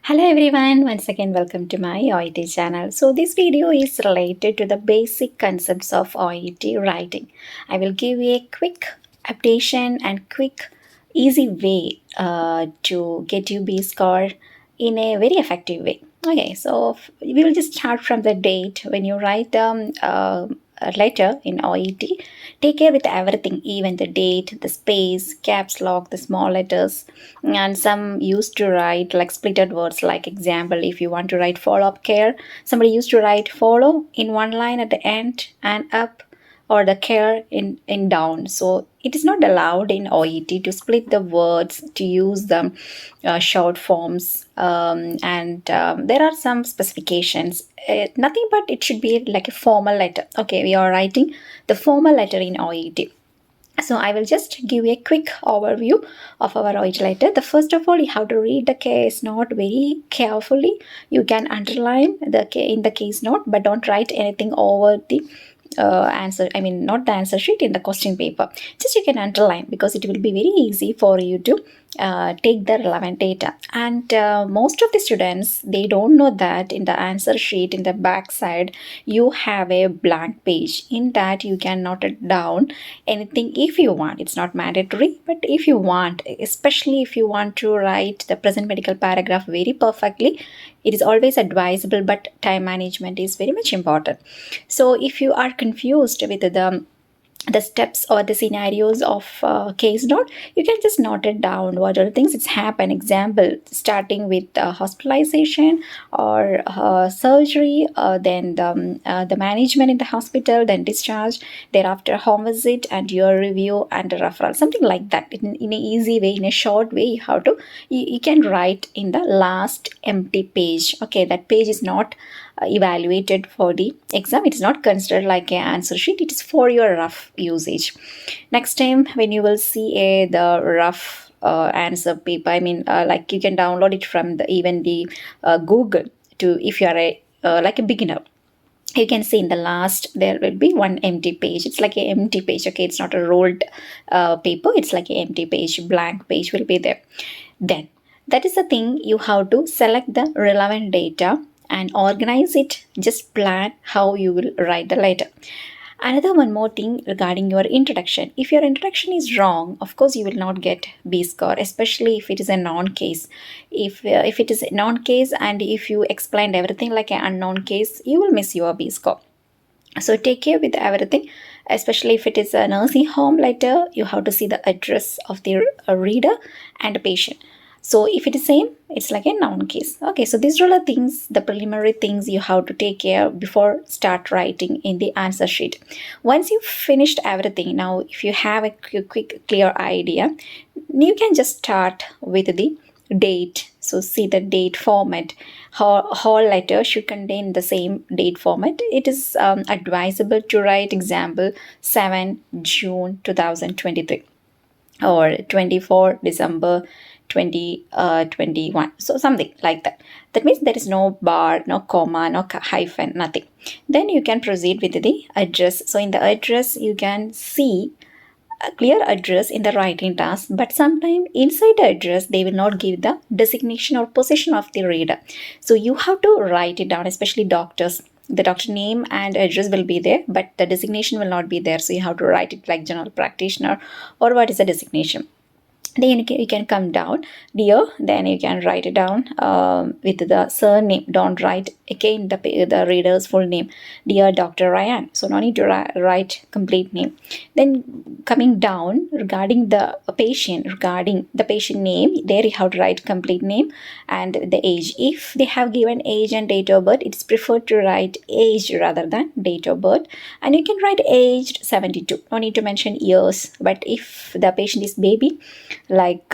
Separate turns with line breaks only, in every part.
Hello everyone, once again welcome to my Oet channel. So this video is related to the basic concepts of Oet writing. I will give you a quick updation and quick easy way to get you B score in a very effective way. Okay, so we will just start from the date when you write a letter in Oet. Take care with everything, even the date, the space, caps lock, the small letters, and some used to write like splitted words. Like example, if you want to write follow up care, somebody used to write follow in one line at the end and up, or the care in down. So it is not allowed in Oet to split the words, to use the short forms, and there are some specifications. Nothing but it should be like a formal letter. Okay, we are writing the formal letter in Oet. So I will just give a quick overview of our Oet letter. The first of all, you have to read the case note very carefully. You can underline the in the case note, but don't write anything over the answer. I mean, not the answer sheet, in the question paper. Just you can underline, because it will be very easy for you to take the relevant data. And most of the students, they don't know that in the answer sheet, in the back side, you have a blank page. In that you can note it down anything if you want. It's not mandatory, but if you want, especially if you want to write the present medical paragraph very perfectly, it is always advisable, but time management is very much important. So if you are confused with the steps or the scenarios of case note, you can just note it down, what are the things it's happened. Example, starting with hospitalization or surgery, then the management in the hospital, then discharge, thereafter home visit, and your review and referral, something like that. In an easy way, in a short way, you can write in the last empty page. Okay, that page is not evaluated for the exam. It is not considered like an answer sheet. It is for your rough usage. Next time when you will see the rough answer paper, I mean, like you can download it from even the Google, to if you are like a beginner. You can see in the last there will be one empty page. It's like an empty page. Okay, it's not a rolled paper. It's like an empty page, blank page will be there. Then that is the thing, you have to select the relevant data and organize it. Just plan how you will write the letter. Another one more thing regarding your introduction. If your introduction is wrong, of course you will not get B score, especially if it is a non-case. If it is a non-case and if you explained everything like an unknown case, you will miss your B score. So take care with everything, especially if it is a nursing home letter. You have to see the address of the reader and the patient. So if it is same, it's like a noun case. Okay, so these are the things, the preliminary things you have to take care before start writing in the answer sheet. Once you've finished everything, now if you have a quick clear idea, you can just start with the date. So see the date format. Whole letter should contain the same date format. It is advisable to write example 7 June 2023 or 24 December 2021. So something like that. That means there is no bar, no comma, no hyphen, nothing. Then you can proceed with the address. So in the address, you can see a clear address in the writing task, but sometimes inside the address they will not give the designation or position of the reader. So you have to write it down, especially doctors. The doctor name and address will be there, but the designation will not be there. So you have to write it like general practitioner or what is the designation. Then you can come down, dear, then you can write it down with the surname. Don't write again the reader's full name, dear Dr. Ryan. So no need to write complete name. Then coming down, regarding the patient name, there you have to write complete name and the age. If they have given age and date of birth, it's preferred to write age rather than date of birth. And you can write aged 72. No need to mention years. But if the patient is baby, like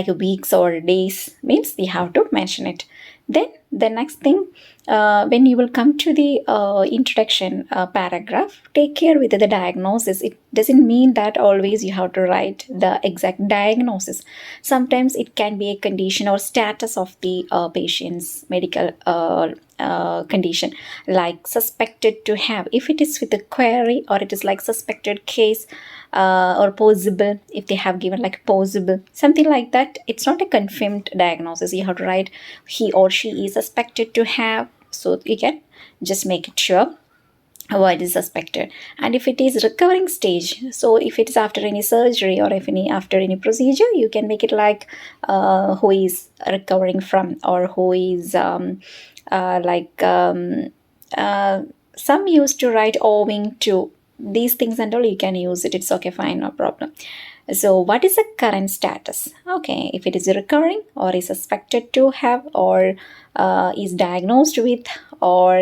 weeks or days, means we have to mention it. Then The next thing, when you will come to the introduction paragraph, take care with the diagnosis. It doesn't mean that always you have to write the exact diagnosis. Sometimes it can be a condition or status of the patient's medical condition, like suspected to have, if it is with a query, or it is like suspected case, or possible, if they have given like possible, something like that. It's not a confirmed diagnosis. You have to write he or she is suspected to have, so you can just make it sure what is suspected. And if it is recovering stage, so if it is after any surgery or if after any procedure, you can make it like who is recovering from, or who is some used to write owing to. These things and all, you can use it. It's okay, fine, no problem. So what is the current status? Okay, if it is recurring, or is suspected to have, or is diagnosed with, or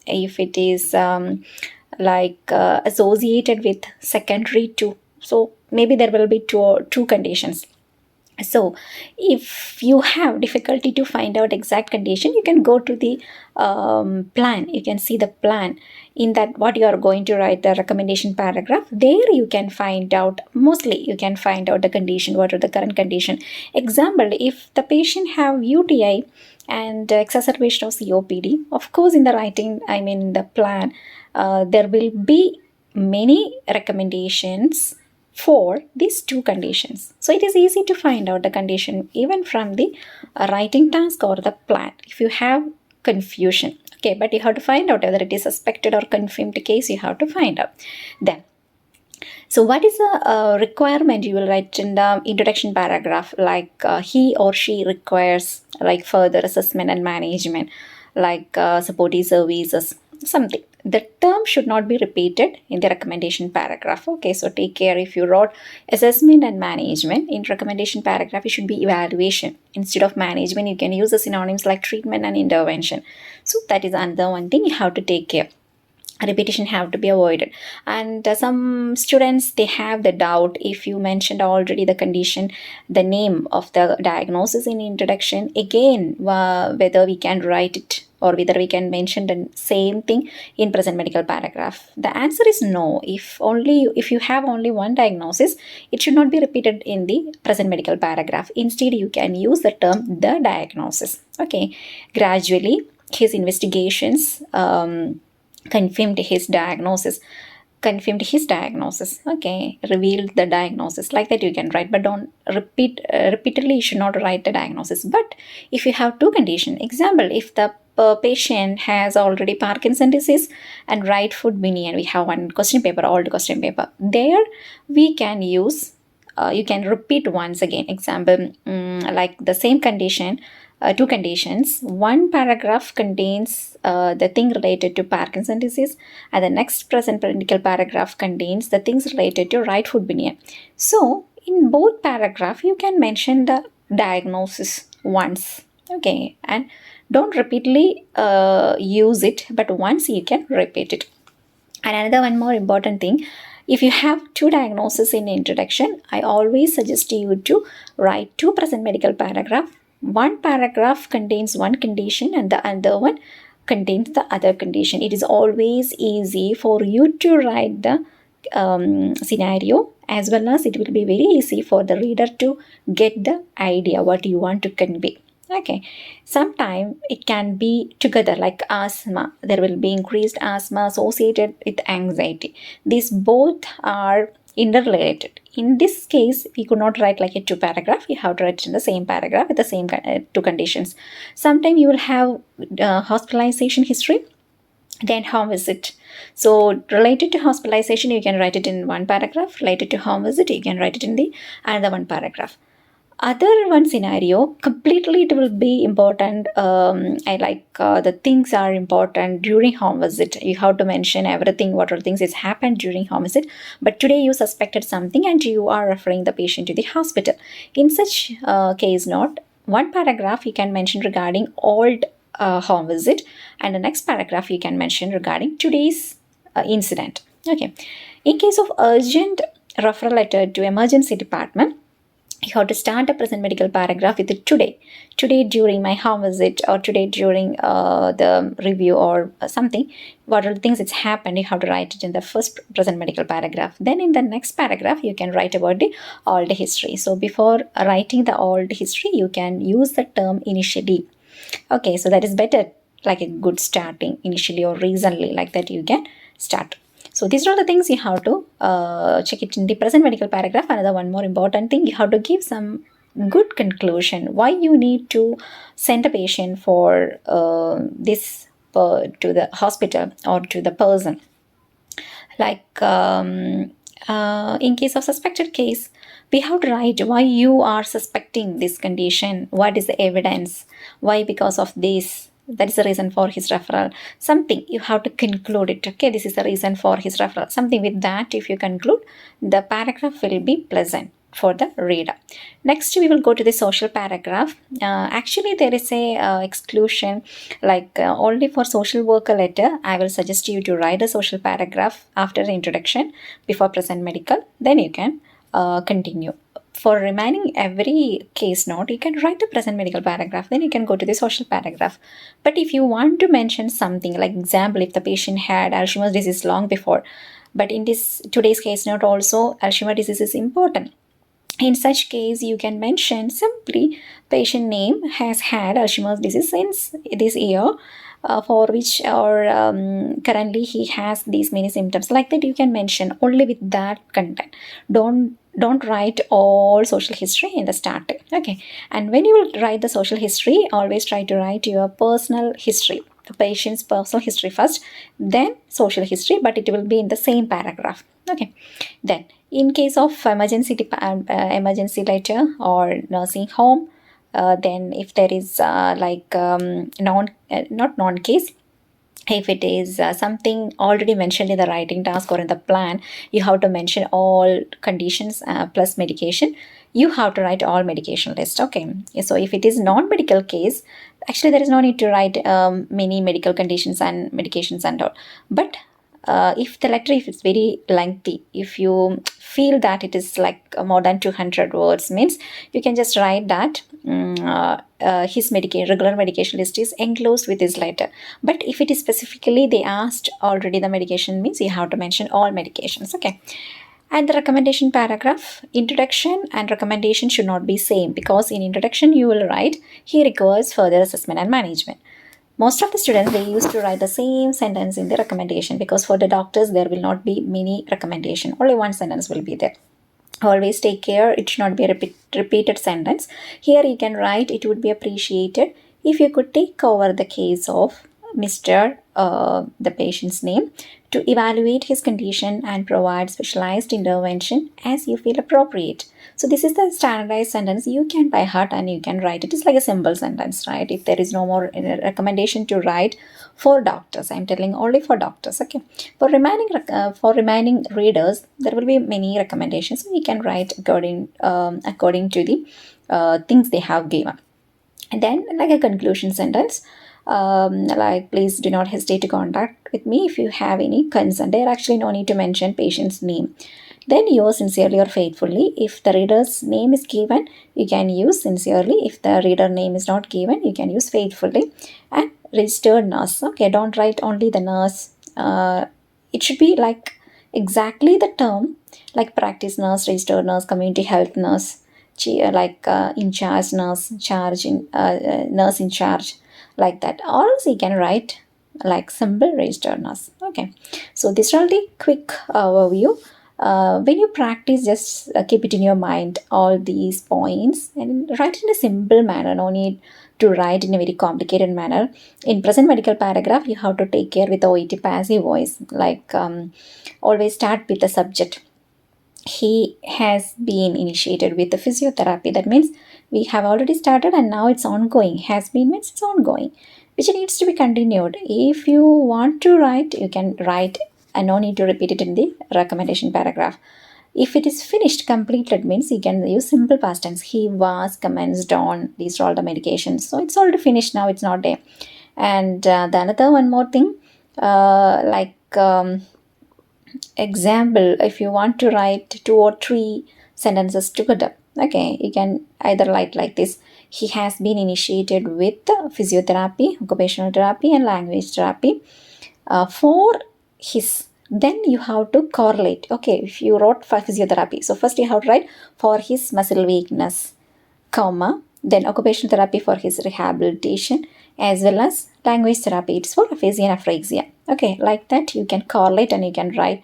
if it is associated with secondary to. So maybe there will be two conditions. So if you have difficulty to find out exact condition, you can go to the plan. You can see the plan. In that, what you are going to write, the recommendation paragraph, there you can find out, mostly you can find out the condition, what are the current condition. Example, if the patient have UTI and exacerbation of COPD, of course in the writing, the plan, there will be many recommendations for these two conditions. So it is easy to find out the condition even from the writing task or the plan if you have confusion. Okay, but you have to find out whether it is suspected or confirmed case. You have to find out. Then, so what is the requirement you will write in the introduction paragraph? Like he or she requires like further assessment and management, like supportive services, something. The term should not be repeated in the recommendation paragraph. Okay, so take care. If you wrote assessment and management in recommendation paragraph, it should be evaluation. Instead of management, you can use the synonyms like treatment and intervention. So that is another one thing you have to take care. Repetition have to be avoided. And some students, they have the doubt, if you mentioned already the condition, the name of the diagnosis in introduction, again whether we can write it or whether we can mention the same thing in present medical paragraph. The answer is no. If you have only one diagnosis, it should not be repeated in the present medical paragraph. Instead, you can use the term the diagnosis. Okay, gradually his investigations confirmed his diagnosis, okay, revealed the diagnosis, like that you can write, but don't repeatedly. You should not write the diagnosis. But if you have two conditions, example, if the patient has already Parkinson's disease and right foot bunion, we have one question paper, old question paper, there we can use you can repeat once again. Example, like the same condition, two conditions. One paragraph contains the thing related to Parkinson's disease, and the next present medical paragraph contains the things related to right foot bunion. So in both paragraph, you can mention the diagnosis once. Okay, and don't repeatedly use it, but once you can repeat it. And another one more important thing, if you have two diagnoses in introduction, I always suggest you to write two present medical paragraph. One paragraph contains one condition and the other one contains the other condition. It is always easy for you to write the scenario, as well as it will be very easy for the reader to get the idea what you want to convey. Okay, sometimes it can be together, like asthma. There will be increased asthma associated with anxiety. These both are interrelated. In this case, we could not write like a two paragraph. You have to write in the same paragraph with the same two conditions. Sometimes you will have hospitalization history, then home visit. So related to hospitalization, you can write it in one paragraph. Related to home visit, you can write it in the another one paragraph. Other one scenario, completely it will be important. I like the things are important during home visit. You have to mention everything, what are things is happened during home visit. But today you suspected something and you are referring the patient to the hospital. In such case note, one paragraph you can mention regarding old home visit, and the next paragraph you can mention regarding today's incident. Okay. In case of urgent referral letter to emergency department, you have to start a present medical paragraph with it today during my home visit, or today during the review, or something. What are the things that's happened, you have to write it in the first present medical paragraph. Then in the next paragraph you can write about the old history. So before writing the old history, you can use the term initially. Okay, so that is better, like a good starting initially or recently, like that you can start. So these are the things you have to check it in the present medical paragraph. Another one more important thing, you have to give some good conclusion why you need to send a patient for this to the hospital or to the person. Like in case of suspected case, we have to write why you are suspecting this condition, what is the evidence, why because of this, that is the reason for his referral. Something you have to conclude it. Okay, this is the reason for his referral. Something with that, if you conclude, the paragraph will be pleasant for the reader. Next, we will go to the social paragraph. Actually, there is a exclusion, like only for social worker letter. I will suggest you to write a social paragraph after the introduction before present medical. Then you can continue. For remaining every case note, you can write a present medical paragraph. Then you can go to the social paragraph. But if you want to mention something, like example, if the patient had Alzheimer's disease long before, but in this today's case note also Alzheimer's disease is important. In such case, you can mention simply patient name has had Alzheimer's disease since this year, for which or currently he has these many symptoms. Like that, you can mention only with that content. Don't write all social history in the start. Okay, and when you will write the social history, always try to write your personal history, the patient's personal history first, then social history, but it will be in the same paragraph. Okay, then in case of emergency letter or nursing home, then if there is not non-case, if it is something already mentioned in the writing task or in the plan, you have to mention all conditions plus medication. You have to write all medication list. Okay, so if it is non-medical case, actually there is no need to write many medical conditions and medications and all. But if the letter, if it's very lengthy, if you feel that it is like more than 200 words, means you can just write that his regular medication list is enclosed with his letter. But if it is specifically they asked already the medication, means you have to mention all medications. Okay, and the recommendation paragraph, introduction and recommendation should not be same, because in introduction you will write he requires further assessment and management. Most of the students, they used to write the same sentence in the recommendation, because for the doctors there will not be many recommendation, only one sentence will be there. Always take care, it should not be a repeated sentence. Here you can write, it would be appreciated if you could take over the case of Mr. The patient's name to evaluate his condition and provide specialized intervention as you feel appropriate. So this is the standardized sentence you can by heart and you can write. It is like a simple sentence, right? If there is no more recommendation to write for doctors, I'm telling only for doctors. Okay, for remaining readers, there will be many recommendations. So you can write according to the things they have given. And then like a conclusion sentence, like please do not hesitate to contact with me if you have any concern. There actually no need to mention patient's name. Then yours sincerely or faithfully. If the reader's name is given, you can use sincerely. If the reader name is not given, you can use faithfully. And registered nurse. Okay, don't write only the nurse. It should be like exactly the term, like practice nurse, registered nurse, community health nurse, like in charge nurse, nurse in charge, like that. Or else you can write like simple registered nurse. Okay, so this is the quick overview. When you practice, just keep it in your mind, all these points, and write it in a simple manner. No need to write in a very complicated manner. In present medical paragraph, you have to take care with the OET passive voice, like always start with the subject. He has been initiated with the physiotherapy. That means we have already started and now it's ongoing. Has been means it's ongoing, which needs to be continued. If you want to write, you can write and no need to repeat it in the recommendation paragraph. If it is finished, completed, means you can use simple past tense. He was commenced on, these are all the medications. So it's already finished now, it's not there. And the another one more thing, example, if you want to write 2 or 3 sentences together, Okay, you can either write like this: he has been initiated with physiotherapy, occupational therapy, and language therapy for his. Then you have to correlate. Okay, if you wrote for physiotherapy, so first you have to write for his muscle weakness, comma, then occupational therapy for his rehabilitation, as well as language therapy, it's for aphasia and apraxia. Okay, like that you can correlate and you can write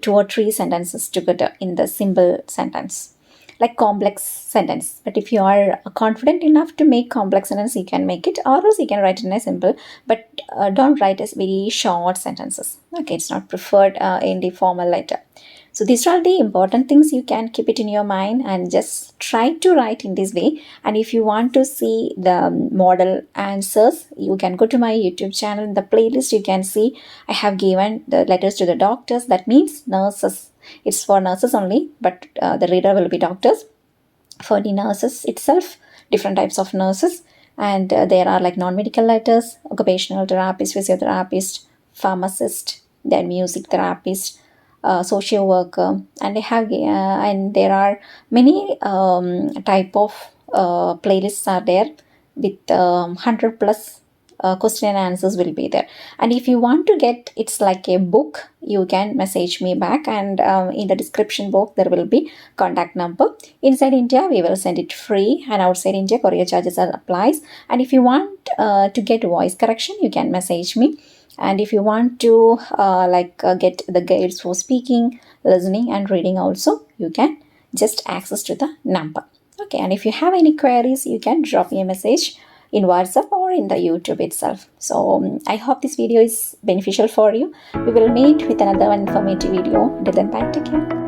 2 or 3 sentences together in the simple sentence, like complex sentence. But if you are confident enough to make complex sentence, you can make it, or else you can write it in a simple, but don't write as very short sentences. Okay, it's not preferred in the formal letter. So these are the important things. You can keep it in your mind and just try to write in this way. And if you want to see the model answers, you can go to my YouTube channel. In the playlist, you can see I have given the letters to the doctors. That means nurses. It's for nurses only, but the reader will be doctors. For the nurses itself, different types of nurses. And there are like non-medical letters: occupational therapist, physiotherapist, pharmacist, then music therapist, social worker, and they have and there are many type of playlists are there with 100 plus question and answers will be there. And if you want to get it's like a book, you can message me back, and in the description box there will be contact number. Inside India we will send it free, and outside India courier charges are applies. And if you want to get voice correction, you can message me. And if you want to get the guides for speaking, listening, and reading also, you can just access to the number. Okay, and if you have any queries, you can drop me a message in WhatsApp or in the YouTube itself. So I hope this video is beneficial for you. We will meet with another informative video. Until then, bye, take care.